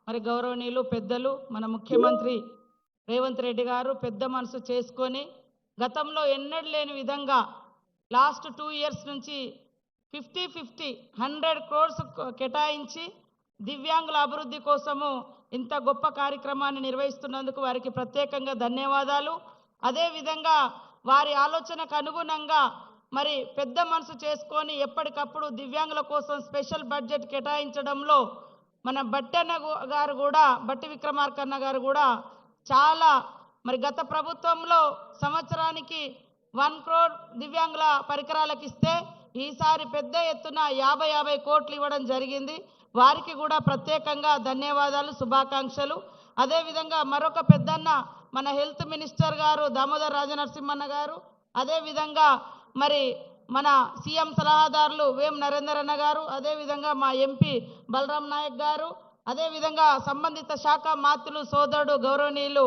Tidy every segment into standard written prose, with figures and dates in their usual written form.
మరి గౌరవనీయులు పెద్దలు మన ముఖ్యమంత్రి రేవంత్ రెడ్డి గారు పెద్ద మనసు చేసుకొని గతంలో ఎన్నడూ లేని విధంగా లాస్ట్ 2 ఇయర్స్ నుంచి 50-50 100 crores కేటాయించి దివ్యాంగుల అభివృద్ధి కోసము ఇంత గొప్ప కార్యక్రమాన్ని నిర్వహిస్తున్నందుకు వారికి ప్రత్యేకంగా ధన్యవాదాలు. అదే విధంగా వారి ఆలోచనకు అనుగుణంగా మరి పెద్ద మనసు చేసుకొని ఎప్పటికప్పుడు దివ్యాంగుల కోసం స్పెషల్ బడ్జెట్ కేటాయించడంలో మన బట్టి విక్రమార్కన్న గారు కూడా చాలా మరి గత ప్రభుత్వంలో సంవత్సరానికి 1 crore దివ్యాంగుల పరికరాలకు ఇస్తే ఈసారి పెద్ద ఎత్తున 50 కోట్లు ఇవ్వడం జరిగింది. వారికి కూడా ప్రత్యేకంగా ధన్యవాదాలు, శుభాకాంక్షలు. అదే విధంగా మరొక పెద్దన్న మన హెల్త్ మినిస్టర్ గారు దామోదర్ రాజనరసింహన్న గారు, అదే విధంగా మరి మన సీఎం సలహాదారులు వేం నరేందర్ అన్న గారు, అదే విధంగా మా ఎంపీ బలరాం నాయక్ గారు, అదే విధంగా సంబంధిత శాఖ మాత్రులు సోదరుడు గౌరవనీయులు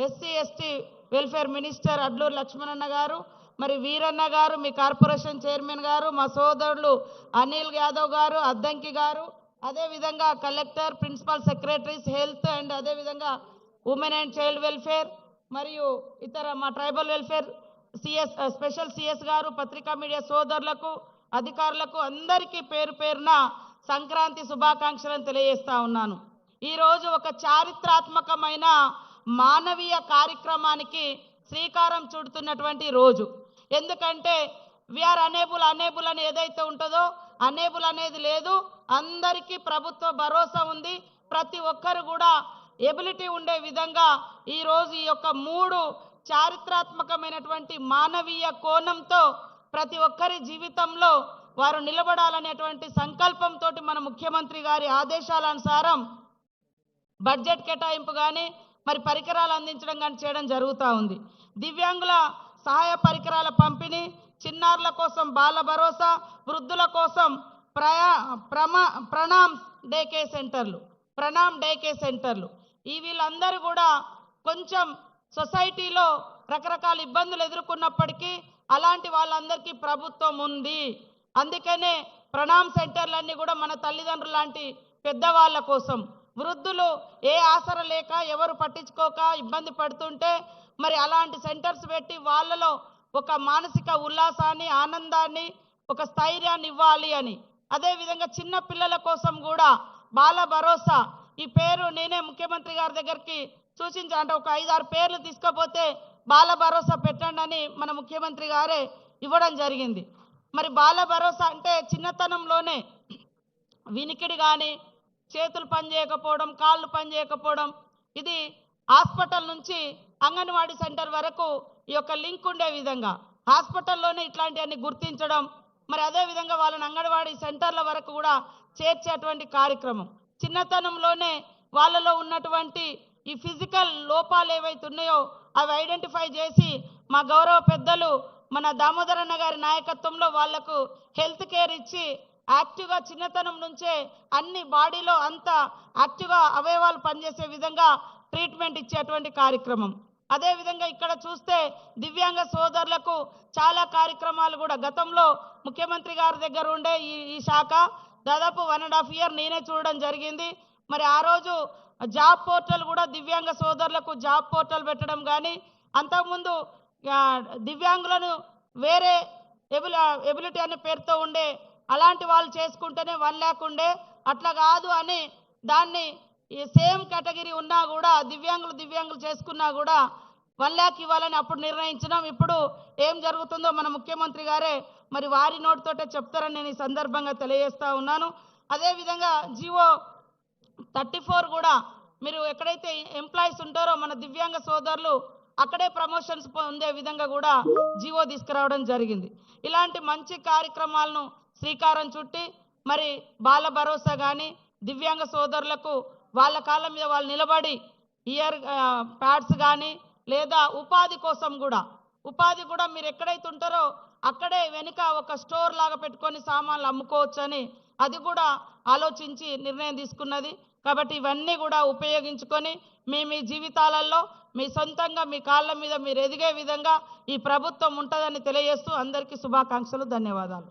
SC ST welfare minister Adluru లక్ష్మణన్న గారు, మరి వీరన్న గారు మీ కార్పొరేషన్ చైర్మన్ గారు, మా సోదరులు అనిల్ యాదవ్ గారు, అద్దంకి గారు, అదే విధంగా collector, principal secretaries health and అదే విధంగా ఉమెన్ అండ్ చైల్డ్ వెల్ఫేర్ మరియు ఇతర మా ట్రైబల్ వెల్ఫేర్ స్పెషల్ సిఎస్ గారు, పత్రికా మీడియా సోదరులకు అధికారులకు అందరికీ పేరు పేరున సంక్రాంతి శుభాకాంక్షలను తెలియజేస్తా ఉన్నాను. ఈరోజు ఒక చారిత్రాత్మకమైన మానవీయ కార్యక్రమానికి శ్రీకారం చుడుతున్నటువంటి రోజు. ఎందుకంటే వీఆర్ అనేబుల్ అని ఏదైతే ఉంటుందో అనేబుల్ అనేది లేదు. అందరికీ ప్రభుత్వ భరోసా ఉంది. ప్రతి ఒక్కరు కూడా ఎబిలిటీ ఉండే విధంగా ఈరోజు ఈ యొక్క 3 చారిత్రాత్మకమైనటువంటి మానవీయ కోణంతో ప్రతి ఒక్కరి జీవితంలో వారు నిలబడాలనేటువంటి సంకల్పంతో మన ముఖ్యమంత్రి గారి ఆదేశాల అనుసారం బడ్జెట్ కేటాయింపు కానీ మరి పరికరాలు అందించడం కానీ చేయడం జరుగుతూ ఉంది. దివ్యాంగుల సహాయ పరికరాల పంపిణీ, చిన్నారుల కోసం బాల భరోసా, వృద్ధుల కోసం ప్రణామ్ డే కేర్ సెంటర్లు ఈ వీళ్ళందరూ కూడా కొంచెం సొసైటీలో రకరకాల ఇబ్బందులు ఎదుర్కొన్నప్పటికీ అలాంటి వాళ్ళందరికీ ప్రభుత్వం ఉంది. అందుకనే ప్రణామ్ సెంటర్లన్నీ కూడా మన తల్లిదండ్రులు లాంటి పెద్దవాళ్ళ కోసం, వృద్ధులు ఏ ఆసర లేక ఎవరు పట్టించుకోక ఇబ్బంది పడుతుంటే మరి అలాంటి సెంటర్స్ పెట్టి వాళ్ళలో ఒక మానసిక ఉల్లాసాన్ని, ఆనందాన్ని, ఒక స్థైర్యాన్ని ఇవ్వాలి అని. అదేవిధంగా చిన్న పిల్లల కోసం కూడా బాల భరోసా ఈ పేరు నేనే ముఖ్యమంత్రి గారి దగ్గరికి సూచించా, అంటే ఒక 5-6 పేర్లు తీసుకపోతే బాల భరోసా పెట్టండి అని మన ముఖ్యమంత్రి గారే ఇవ్వడం జరిగింది. మరి బాల భరోసా అంటే చిన్నతనంలోనే వినికిడి కానీ, చేతులు పనిచేయకపోవడం, కాళ్ళు పనిచేయకపోవడం, ఇది హాస్పిటల్ నుంచి అంగన్వాడీ సెంటర్ వరకు ఈ యొక్క లింక్ ఉండే విధంగా హాస్పిటల్లోనే ఇట్లాంటివన్నీ గుర్తించడం, మరి అదేవిధంగా వాళ్ళని అంగన్వాడీ సెంటర్ల వరకు కూడా చేర్చేటువంటి కార్యక్రమం. చిన్నతనంలోనే వాళ్ళలో ఉన్నటువంటి ఈ ఫిజికల్ లోపాలు ఏవైతే ఉన్నాయో అవి ఐడెంటిఫై చేసి మా గౌరవ పెద్దలు మన దామోదరన్న గారి నాయకత్వంలో వాళ్లకు హెల్త్ కేర్ ఇచ్చి యాక్టివ్గా చిన్నతనం నుంచే అన్ని బాడీలో అంత యాక్టివ్గా అవయవాలు పనిచేసే విధంగా ట్రీట్మెంట్ ఇచ్చేటువంటి కార్యక్రమం. అదేవిధంగా ఇక్కడ చూస్తే దివ్యాంగ సోదరులకు చాలా కార్యక్రమాలు కూడా గతంలో ముఖ్యమంత్రి గారి దగ్గర ఉండే ఈ శాఖ దాదాపు 1.5 year నేనే చూడడం జరిగింది. మరి ఆ రోజు జాబ్ పోర్టల్ కూడా దివ్యాంగ సోదరులకు జాబ్ పోర్టల్ పెట్టడం కానీ, అంతకుముందు దివ్యాంగులను వేరే ఎబిలిటీ అనే పేరుతో ఉండే అలాంటి వాళ్ళు చేసుకుంటేనే 1 lakh ఉండే, అట్లా కాదు అని దాన్ని సేమ్ కేటగిరీ ఉన్నా కూడా దివ్యాంగులు చేసుకున్నా కూడా 1 lakh ఇవ్వాలని అప్పుడు నిర్ణయించినాం. ఇప్పుడు ఏం జరుగుతుందో మన ముఖ్యమంత్రి గారే మరి వారి నోటితోటే చెప్తారని నేను ఈ సందర్భంగా తెలియజేస్తా ఉన్నాను. అదేవిధంగా జీవో 34 కూడా మీరు ఎక్కడైతే ఎంప్లాయీస్ ఉంటారో మన దివ్యాంగ సోదరులు అక్కడే ప్రమోషన్స్ పొందే విధంగా కూడా జీవో తీసుకురావడం జరిగింది. ఇలాంటి మంచి కార్యక్రమాలను శ్రీకారం చుట్టి మరి బాల భరోసా కానీ దివ్యాంగ సోదరులకు వాళ్ళ కాళ్ళ మీద వాళ్ళు నిలబడి ఇయర్ ప్యాడ్స్ కానీ లేదా ఉపాధి కోసం కూడా మీరు ఎక్కడైతే ఉంటారో అక్కడే వెనుక ఒక స్టోర్ లాగా పెట్టుకొని సామాన్లు అమ్ముకోవచ్చని అది కూడా ఆలోచించి నిర్ణయం తీసుకున్నది. కాబట్టి ఇవన్నీ కూడా ఉపయోగించుకొని మీ జీవితాలలో మీ సొంతంగా మీ కాళ్ళ మీద మీరు ఎదిగే విధంగా ఈ ప్రభుత్వం ఉంటుందని తెలియజేస్తూ అందరికీ శుభాకాంక్షలు, ధన్యవాదాలు.